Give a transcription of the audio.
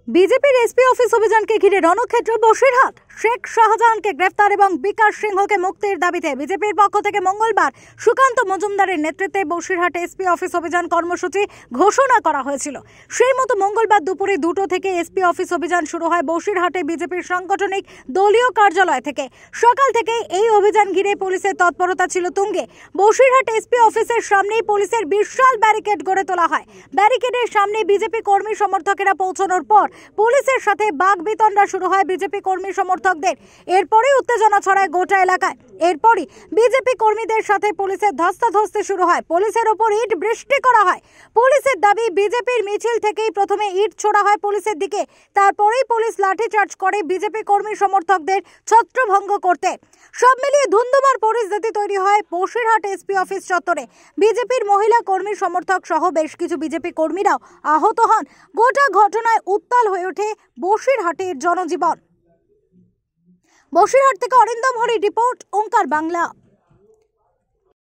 বিজেপির SP office অভিযানকে ঘিরে রণক্ষেত্র বসিরহাট। শেখ শাহজাহানকে গ্রেফতার এবং বিকাশ সিংহকে মুক্তির দাবিতে বিজেপির পক্ষ থেকে মঙ্গলবার সুকান্ত মজুমদারের নেতৃত্বে বসিরহাট এসপি অফিস অভিযান কর্মসূচি ঘোষণা করা হয়েছিল। সেই মতো মঙ্গলবার দুপুরে 2টো থেকে এসপি অফিস অভিযান শুরু হয় বসিরহাটে বিজেপির সাংগঠনিক দলীয় কার্যালয় থেকে। সকাল থেকে এই অভিযান ঘিরে পুলিশের তৎপরতা ছিল তুঙ্গে। বসিরহাট এসপি অফিসের সামনেই পুলিশের বিশাল ব্যারিকেড গড়ে তোলা হয়। ব্যারিকেডের সামনে বিজেপি কর্মী সমর্থকেরা পৌঁছানোর পর পুলিশের সাথে বাকবিতণ্ডা শুরু হয় বিজেপি কর্মী সমর্থকদের। এরপরই উত্তেজনা ছড়ায় গোটা এলাকায়। এরপরই বিজেপি কর্মীদের সাথে পুলিশের ধস্তাধস্তি শুরু হয়। পুলিশের ওপর ইট বৃষ্টি করা হয়। পুলিশের দাবি, বিজেপির মিছিল থেকেই প্রথমে ইট ছোড়া হয় পুলিশের দিকে, তারপরেই পুলিশ লাঠিচার্জ করে বিজেপি কর্মী সমর্থকদের ছত্রভঙ্গ করতে। সব মিলিয়ে ধুন্ধুমার পরিস্থিতি তৈরি হয় বসিরহাট এসপি অফিস চত্বরে। বিজেপির মহিলা কর্মী সমর্থক সহ বেশ কিছু বিজেপি কর্মীরাও আহত হন। গোটা ঘটনায় উত্তাল হয়ে ওঠে বসিরহাটের জনজীবন। বসিরহাট থেকে অরিন্দম হরির রিপোর্ট, ওঙ্কার বাংলা।